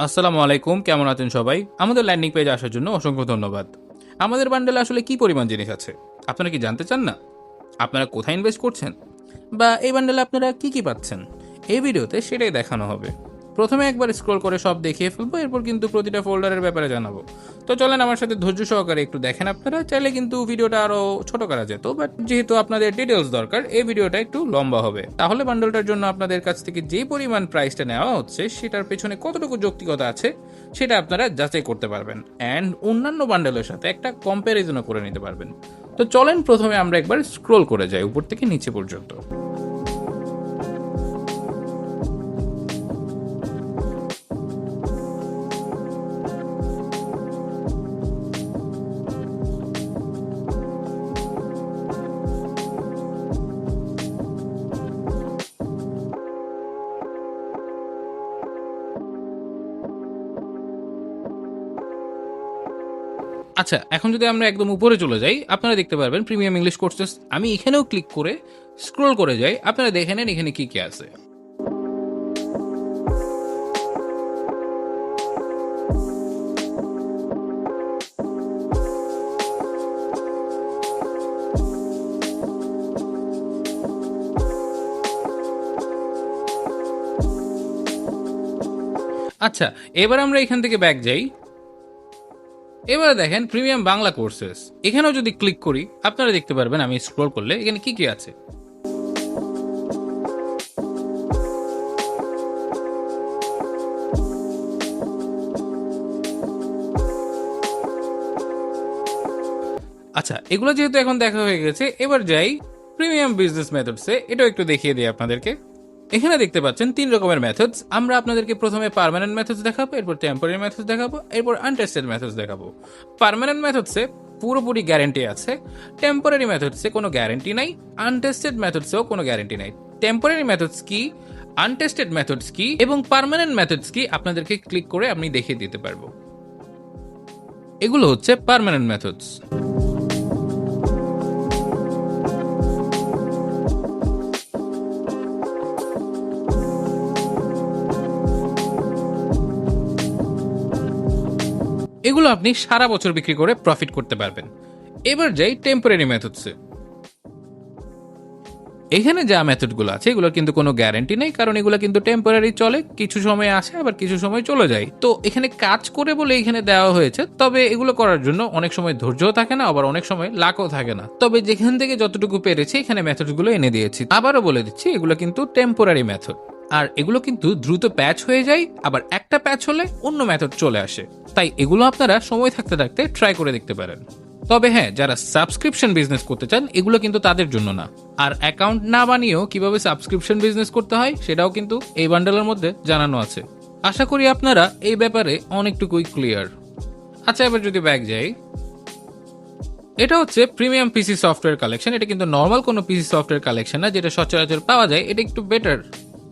আসসালামু আলাইকুম, কেমন আছেন সবাই? আমাদের ল্যান্ডিং পেজে আসার জন্য অসংখ্য ধন্যবাদ। আমাদের বান্ডেলে আসলে কি পরিমাণ জিনিস আছে আপনারা কি জানতে চান না? আপনারা কোথায় ইনভেস্ট করছেন, বা এই বান্ডেলে আপনারা কি কি পাচ্ছেন? এই ভিডিওতে সেটাই দেখানো হবে। প্রথমে একবার স্ক্রল করে সব দেখিয়ে ফেলবো, এরপর কিন্তু প্রতিটা ফোল্ডারের ব্যাপারে জানাবো। তো চলেন আমার সাথে ধৈর্য সহকারে একটু দেখেন। আপনারা চাইলে কিন্তু ভিডিওটা আরো ছোট করা যেত, বাট যেহেতু আপনাদের ডিটেলস দরকার, এই ভিডিওটা একটু লম্বা হবে। তাহলে বান্ডেলটার জন্য আপনাদের কাছ থেকে যে পরিমাণ প্রাইসটা নেওয়া হচ্ছে সেটার পেছনে কতটুকু যৌক্তিকতা আছে সেটা আপনারা যাচাই করতে পারবেন, অ্যান্ড অন্যান্য বান্ডেলের সাথে একটা কম্প্যারিজনও করে নিতে পারবেন। তো চলেন প্রথমে আমরা একবার স্ক্রোল করে যাই উপর থেকে নিচে পর্যন্ত। আচ্ছা, এখন যদি আমরা একদম উপরে চলে যাই, আপনারা দেখতে পারবেন প্রিমিয়াম ইংলিশ কোর্সেস। আমি এখানেও ক্লিক করে স্ক্রোল করে যাই, আপনারা দেখে নেন এখানে কি কি আছে। আচ্ছা, এবার আমরা এখান থেকে ব্যাক যাই। এবারে দেখেন প্রিমিয়াম বাংলা কোর্সেস, এখানেও যদি ক্লিক করি আপনারা দেখতে পারবেন আমি স্ক্রোল করলে এখানে কি কি আছে। আচ্ছা, এগুলো যেহেতু এখন দেখা হয়ে গেছে, এবার যাই প্রিমিয়াম বিজনেস মেথডসে, এটাও একটু দেখিয়ে দিই আপনাদেরকে। এখানে দেখতে পাচ্ছেন 3 রকমের মেথডস। আমরা আপনাদেরকে প্রথমে পার্মানেন্ট মেথডস দেখাবো, এরপর টেম্পোরারি মেথডস দেখাবো, এরপর আনটেস্টেড মেথডস দেখাবো। পার্মানেন্ট মেথডসে পুরোপুরি গ্যারান্টি আছে, টেম্পোরারি মেথডসে কোনো গ্যারান্টি নাই, আনটেস্টেড মেথডসেও কোনো গ্যারান্টি নাই। টেম্পোরারি মেথডস কি, আনটেস্টেড মেথডস কি এবং পার্মানেন্ট মেথডস কি আপনাদেরকে ক্লিক করে আমি দেখিয়ে দিতে পারবো। এগুলো হচ্ছে পার্মানেন্ট মেথডস। এগুলো আপনি সারা বছর বিক্রি করে প্রফিট করতে পারবেন। এবার যাই টেম্পোরারি মেথডসে। এখানে যা মেথডগুলো আছে এগুলোর কিন্তু কোনো গ্যারান্টি নেই, কারণ এগুলো কিন্তু টেম্পোরারি চলে, কিছু সময় আসে আবার কিছু সময় চলে যায়। তো এখানে কাজ করে বলে এখানে দেওয়া হয়েছে, তবে এগুলো করার জন্য অনেক সময় ধৈর্যও থাকে না, আবার অনেক সময় লাকও থাকে না। তবে যেখান থেকে যতটুকু পেরেছি এখানে মেথডগুলো এনে দিয়েছি। আবারও বলে দিচ্ছি, এগুলো কিন্তু টেম্পোরারি মেথড, আর এগুলো কিন্তু দ্রুত প্যাচ হয়ে যায়, আবার একটা প্যাচ হলে অন্য মেথড চলে আসে। তাই এগুলো আপনারা সময় থাকতে থাকতে ট্রাই করে দেখতে পারেন। তবে হ্যাঁ, যারা সাবস্ক্রিপশন বিজনেস করতে চান এগুলো কিন্তু তাদের জন্য না। আর অ্যাকাউন্ট না বানিয়েও কিভাবে সাবস্ক্রিপশন বিজনেস করতে হয় সেটাও কিন্তু এই বান্ডেলের মধ্যে জানানো আছে। আশা করি আপনারা এই ব্যাপারে অনেকটুকুই ক্লিয়ার। আচ্ছা, এবার যদি ব্যাক যাই, এটা হচ্ছে প্রিমিয়াম পিসি সফটওয়্যার কালেকশন। এটা কিন্তু নর্মাল কোনো পিসি সফটওয়্যার কালেকশন না, যেটা সচরাচর পাওয়া যায়। এটা একটু বেটার।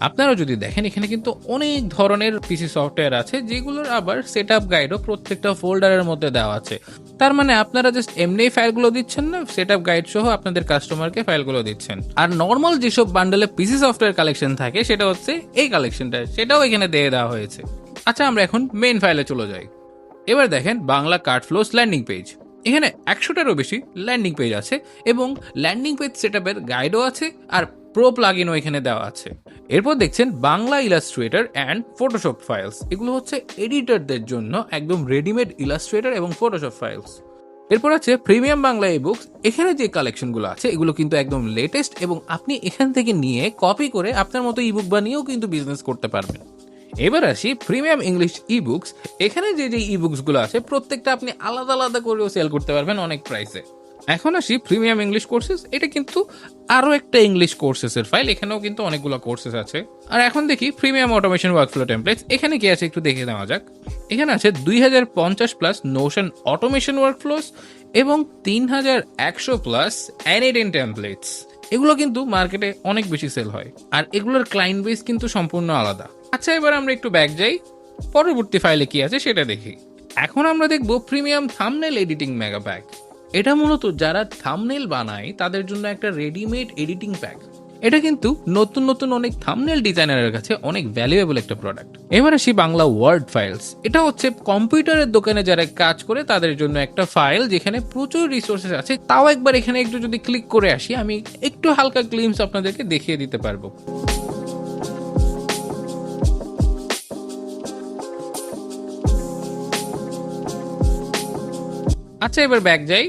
আপনারা যদি দেখেন এখানে কিন্তু অনেক ধরনের পিসি সফটওয়্যার আছে, যেগুলোর আবার সেট আপ গাইডও প্রত্যেকটা ফোল্ডারের মধ্যে দেওয়া আছে। তার মানে আপনারা জাস্ট এমনি ফাইলগুলো দিচ্ছেন না, সেট আপ গাইড সহ আপনাদের কাস্টমারকে ফাইলগুলো দিচ্ছেন। আর নর্মাল যেসব বান্ডেলে পিসি সফটওয়্যার কালেকশন থাকে সেটা হচ্ছে এই কালেকশনটা, সেটাও এখানে দিয়ে দেওয়া হয়েছে। আচ্ছা, আমরা এখন মেইন ফাইলে চলে যাই। এবার দেখেন Bangla card flows landing page. এখানে 100টারও বেশি ল্যান্ডিং পেজ আছে, এবং ল্যান্ডিং পেজ সেটআপের গাইডও আছে, আর প্রো প্লাগইনও এখানে দেওয়া আছে। এরপর দেখছেন Bangla Illustrator and Photoshop files. এগুলো হচ্ছে এডিটরদের জন্য একদম রেডিমেড ইলাস্ট্রেটর এবং ফটোশপ ফাইলস। এরপর আছে প্রিমিয়াম বাংলা ই বুকস। এখানে যে কালেকশনগুলো আছে এগুলো কিন্তু একদম লেটেস্ট, এবং আপনি এখান থেকে নিয়ে কপি করে আপনার মতো ইবুক বানিয়েও কিন্তু বিজনেস করতে পারবেন। এবার আসি প্রিমিয়াম ইংলিশ ই বুকস। এখানে যে যে ই বুকস গুলো আছে প্রত্যেকটা আপনি আলাদা আলাদা করেও সেল করতে পারবেন অনেক প্রাইসে। এখন আসি প্রিমিয়াম ইংলিশ কোর্সেস। এটা কিন্তু আরো একটা ইংলিশ কোর্সেসের ফাইল, এখানেও কিন্তু অনেকগুলো কোর্সেস আছে। আর এখন দেখি প্রিমিয়াম অটোমেশন ওয়ার্কফ্লো টেমপ্লেটস। এখানে কি আছে একটু দেখে নেওয়া যাক। এখানে আছে 2050 প্লাস নোশন অটোমেশন ওয়ার্কফ্লোস এবং 3100 প্লাস অ্যানিডিন টেমপ্লেটস। এগুলো কিন্তু মার্কেটে অনেক বেশি সেল হয়, আর এগুলোর ক্লায়েন্ট বেস কিন্তু সম্পূর্ণ আলাদা। আচ্ছা, এবার আমরা একটু ব্যাক যাই, পরবর্তী ফাইলে কি আছে সেটা দেখি। এখন আমরা দেখব premium thumbnail editing mega pack. এটা মূলত যারা থাম্বনেল বানায় তাদের জন্য একটা রেডিমেড এডিটিং প্যাক। এটা কিন্তু নতুন নতুন অনেক থাম্বনেল ডিজাইনারের কাছে অনেক ভ্যালুয়েবল একটা প্রোডাক্ট। এবার আসি বাংলা ওয়ার্ড ফাইলস। এটা হচ্ছে কম্পিউটারের দোকানে যারা কাজ করে তাদের জন্য একটা ফাইল যেখানে প্রচুর রিসোর্সেস আছে। তাও একবার এখানে একটু যদি ক্লিক করে আসি, আমি একটু হালকা গ্লিমস আপনাদেরকে দেখিয়ে দিতে পারবো। আচ্ছা, এবার ব্যাক যাই।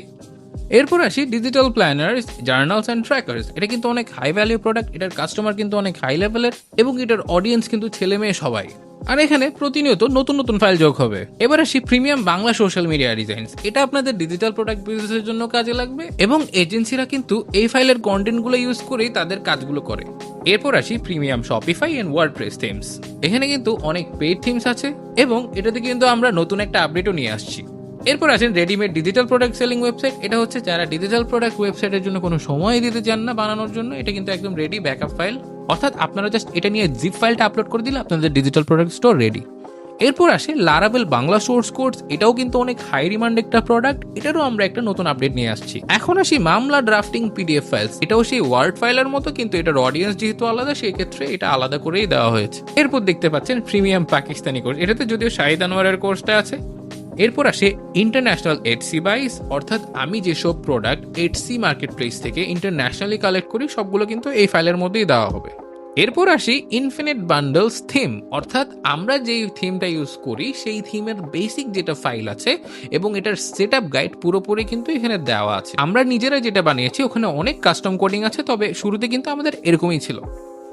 এরপর আসি digital planners, journals and trackers. এটা কিন্তু অনেক হাই ভ্যালু প্রোডাক্ট, এটার কাস্টমার কিন্তু অনেক হাই লেভেলের এবং এটার অডিয়েন্স কিন্তু ছেলে মেয়ে সবাই। আর এখানে প্রতিনিয়ত নতুন নতুন ফাইল যোগ হবে। এবার আসি premium Bangla social media designs. এটা আপনাদের ডিজিটাল প্রোডাক্ট বিজনেসের জন্য কাজে লাগবে এবং এজেন্সিরা কিন্তু এই ফাইলের কন্টেন্টগুলো ইউজ করেই তাদের কাজগুলো করে। এরপর আসি premium Shopify and WordPress themes. এখানে কিন্তু অনেক পেইড থিমস আছে এবং এটাতে কিন্তু আমরা নতুন একটা আপডেটও নিয়ে আসছি। এরপর আছেন readymade digital product selling website. এটা হচ্ছে যারা ডিজিটাল প্রোডাক্ট ওয়েবসাইটের জন্য কোনো সময় দিতে চান না বানানোর জন্য, এটা কিন্তু একদম রেডি ব্যাকআপ ফাইল, অর্থাৎ আপনারা জাস্ট এটা নিয়ে জিপ ফাইলটা আপলোড করে দিলে আপনাদের ডিজিটাল প্রোডাক্ট স্টোর রেডি। এরপর আসে লারাবেল বাংলা সোর্স কোডস। এটাও কিন্তু অনেক হাই ডিমান্ড একটা প্রোডাক্ট, এটারও আমরা একটা নতুন আপডেট নিয়ে আসছি। এখন আসি মামলা ড্রাফটিং পিডিএফ ফাইলস। এটাও সেই ওয়ার্ড ফাইলের মতো, কিন্তু এটার অডিয়েন্স যেহেতু আলাদা সেই ক্ষেত্রে এটা আলাদা করেই দেওয়া হয়েছে। এরপর দেখতে পাচ্ছেন প্রিমিয়াম পাকিস্তানি কোর্স। এটাতে যদিও শাহিদ আনোয়ারের কোর্সটা আছে। এরপর আসে ইন্টারন্যাশনাল এটসি বাইস, অর্থাৎ আমি যেসব প্রোডাক্ট এটসি মার্কেট প্লেস থেকে ইন্টারন্যাশনালি কালেক্ট করি সবগুলো কিন্তু এই ফাইলের মধ্যেই দেওয়া হবে। এরপর আসি ইনফিনিট বান্ডলস থিম, অর্থাৎ আমরা যেই থিমটা ইউজ করি সেই থিমের বেসিক যেটা ফাইল আছে এবং এটার সেট আপ গাইড পুরোপুরি কিন্তু এখানে দেওয়া আছে। আমরা নিজেরা যেটা বানিয়েছি ওখানে অনেক কাস্টম কোডিং আছে, তবে শুরুতে কিন্তু আমাদের এরকমই ছিল।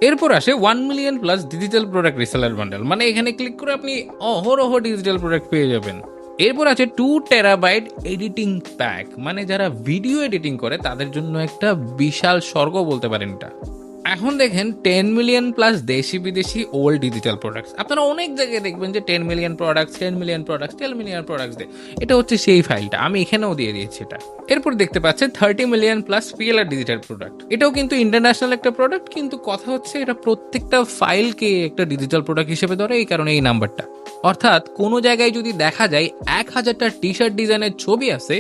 এরপর আসে 1 million plus digital product reseller bundle, মানে এখানে ক্লিক করে আপনি অহরহ ডিজিটাল প্রোডাক্ট পেয়ে যাবেন। এরপর আছে 2 টেরাবাইট এডিটিং প্যাক, মানে যারা ভিডিও এডিটিং করে তাদের জন্য একটা বিশাল স্বর্গ বলতে পারেন এটা। এখন দেখেন 10 মিলিয়ন প্লাস দেশি বিদেশি ওল্ড ডিজিটাল প্রোডাক্টস। আপনারা অনেক জায়গায় দেখবেন যে 10 million products, 10 million products, 10 million products দেয়। এটা হচ্ছে সেই ফাইলটা, আমি এখানেও দিয়ে দিয়েছি এটা। এরপর দেখতে পাচ্ছেন 30 million plus PLR digital product. এটাও কিন্তু ইন্টারন্যাশনাল একটা প্রোডাক্ট, কিন্তু কথা হচ্ছে এটা প্রত্যেকটা ফাইলকে একটা ডিজিটাল প্রোডাক্ট হিসেবে ধরে, এই কারণে এই নাম্বারটা। অর্থাৎ কোনো জায়গায় যদি দেখা যায় 1000টা টি শার্ট ডিজাইনের ছবি আছে,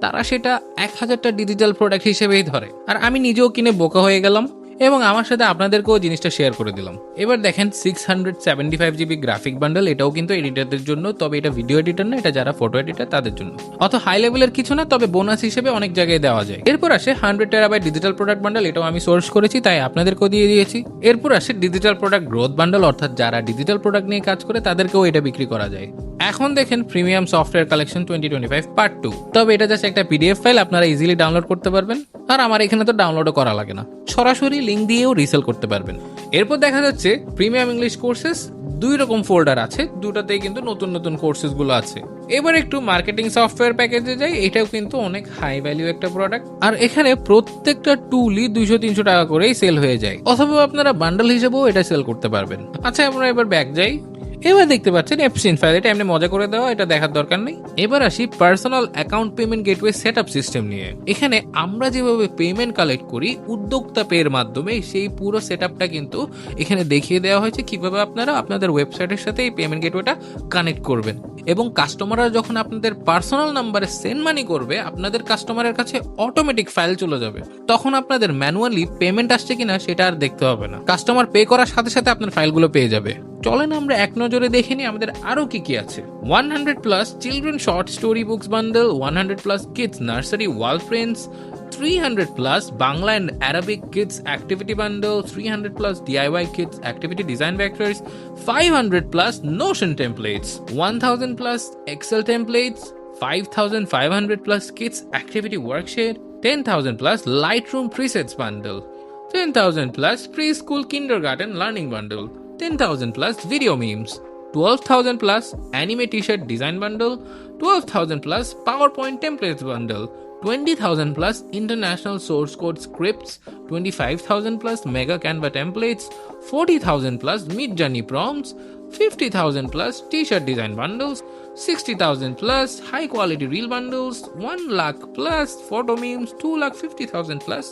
তারা সেটা 1000টা ডিজিটাল প্রোডাক্ট হিসেবেই ধরে। আর আমি নিজেও কিনে বোকা হয়ে গেলাম এবং আমার সাথে আপনাদেরকেও জিনিসটা শেয়ার করে দিলাম। এবার দেখেন 675 জিবি গ্রাফিক বান্ডেল। এটাও কিন্তু এডিটরদের জন্য, তবে এটা ভিডিও এডিটর না, এটা যারা ফটো এডিটর তাদের জন্য। অত হাই লেভেলের কিছু না, তবে বোনাস হিসেবে অনেক জায়গায় দেওয়া যায়। এরপর আসে 100 টেরাবাইট ডিজিটাল প্রোডাক্ট বান্ডেল। এটাও আমি সোর্স করেছি, তাই আপনাদেরকেও দিয়ে দিয়েছি। এরপর আসে ডিজিটাল প্রোডাক্ট গ্রোথ বান্ডেল, অর্থাৎ যারা ডিজিটাল প্রোডাক্ট নিয়ে কাজ করে তাদেরকেও এটা বিক্রি করা যায়। এখন দেখেন প্রিমিয়াম সফটওয়্যার কালেকশন 2025 পার্ট 2। তবে এটা জাস্ট একটা পিডিএফ ফাইল, আপনারা ইজিলি ডাউনলোড করতে পারবেন। আর আমার এখানে তো ডাউনলোডও করা লাগে না, সরাসরি লিঙ্ক দিয়েও রিসেল করতে পারবেন। এরপর দেখা যাচ্ছে প্রিমিয়াম ইংলিশ কোর্সেস। 2 রকম ফোল্ডার আছে, দুটাতেই কিন্তু নতুন নতুন কোর্সেস গুলো আছে। এবার একটু মার্কেটিং সফটওয়্যার প্যাকেজে যাই। এটাও কিন্তু অনেক হাই ভ্যালু একটা প্রোডাক্ট, আর এখানে প্রত্যেকটা টুলই 200-300 টাকা করেই সেল হয়ে যায়, অথবা আপনারা বান্ডেল হিসেবেও এটা সেল করতে পারবেন। আচ্ছা, আমরা এবার ব্যাক যাই। এবার দেখতে পাচ্ছেন এপসিন ফাইল, এটা এমনি মজা করে দেওয়া, এটা দেখার দরকার নেই। এবার আসি personal account payment gateway setup system নিয়ে। এখানে আমরা যেভাবে পেমেন্ট কালেক্ট করি উদ্যোক্তা পের মাধ্যমে, সেই পুরো সেটআপটা কিন্তু এখানে দেখিয়ে দেওয়া হয়েছে কিভাবে আপনারা আপনাদের ওয়েবসাইটের সাথে এই পেমেন্ট গেটওয়েটা কানেক্ট করবেন। এবং কাস্টমাররা যখন আপনাদের পার্সোনাল নাম্বারে সেন্ড মানি করবে, আপনাদের কাস্টমারের কাছে অটোমেটিক ফাইল চলে যাবে। তখন আপনাদের ম্যানুয়ালি পেমেন্ট আসছে কিনা সেটা আর দেখতে হবে না, কাস্টমার পে করার সাথে সাথে আপনার ফাইলগুলো পেয়ে যাবে। চলেন আমরা এক নজরে দেখে নিই আমাদের আরো কি কি আছে। 100 plus children short story books bundle, 100 plus kids nursery wall friends, 300 plus Bangla and Arabic kids activity bundle, 300 plus DIY kids activity design vectors, 500 plus Notion templates, 1000 plus Excel templates, 5500 plus kids activity worksheet, 10,000 plus Lightroom presets bundle, 10,000 plus preschool kindergarten learning bundle, 10,000 plus video memes, 12,000 plus anime t-shirt design bundle, 12,000 plus PowerPoint templates bundle, 20,000 plus international source code scripts, 25,000 plus mega Canva templates, 40,000 plus Midjourney prompts, 50,000 plus t-shirt design bundles, 60,000 plus high quality reel bundles, 1 lakh plus photo memes, 2,50,000 plus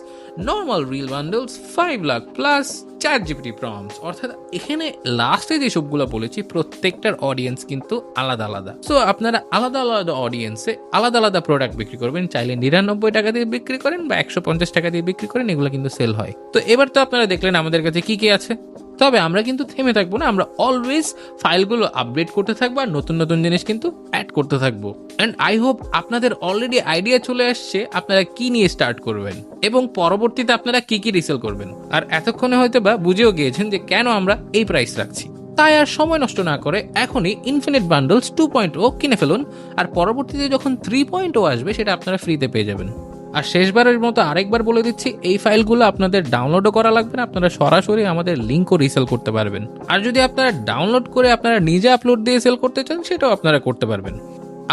normal reel bundles, 5 lakh plus ChatGPT prompts। অর্থাৎ এখানে লাস্টে যে সবগুলো বলেছি প্রত্যেকটার audience কিন্তু আলাদা আলাদা। সো আপনারা আলাদা আলাদা অডিয়েন্সে আলাদা আলাদা প্রোডাক্ট বিক্রি করবেন, চাইলে 99 টাকা দিয়ে বিক্রি করেন বা 150 টাকা দিয়ে বিক্রি করেন, এগুলো কিন্তু সেল হয়। তো এবার তো আপনারা দেখলেন আমাদের কাছে কি কি আছে। তবে আমরা কিন্তু থেমে থাকবো না, আমরা অলওয়েজ ফাইলগুলো আপডেট করতে থাকবো আর নতুন নতুন জিনিস কিন্তু অ্যাড করতে থাকবো। অ্যান্ড আই হোপ আপনাদের অলরেডি আইডিয়া চলে আসছে আপনারা কি নিয়ে স্টার্ট করবেন এবং পরবর্তীতে আপনারা কি কি রিসেল করবেন। আর এতক্ষণে হয়তো বা বুঝেও গিয়েছেন যে কেন আমরা এই প্রাইস রাখছি। তাই আর সময় নষ্ট না করে এখনই ইনফিনিট বান্ডলস 2.0 কিনে ফেলুন, আর পরবর্তীতে যখন 3.0 আসবে সেটা আপনারা ফ্রিতে পেয়ে যাবেন। আর শেষবারের মতো আরেকবার বলে দিচ্ছি, এই ফাইলগুলো আপনাদের ডাউনলোডও করা লাগবে না, আপনারা সরাসরি আমাদের লিঙ্কও রিসেল করতে পারবেন। আর যদি আপনারা ডাউনলোড করে আপনারা নিজে আপলোড দিয়ে সেল করতে চান সেটাও আপনারা করতে পারবেন।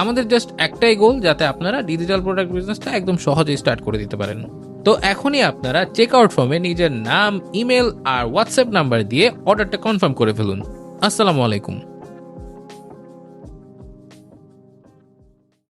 আমাদের জাস্ট একটাই গোল, যাতে আপনারা ডিজিটাল প্রোডাক্ট বিজনেসটা একদম সহজেই স্টার্ট করে দিতে পারেন। তো এখনই আপনারা চেক আউট ফর্মে নিজের নাম, ইমেল আর হোয়াটসঅ্যাপ নাম্বার দিয়ে অর্ডারটা কনফার্ম করে ফেলুন। আসসালামু আলাইকুম।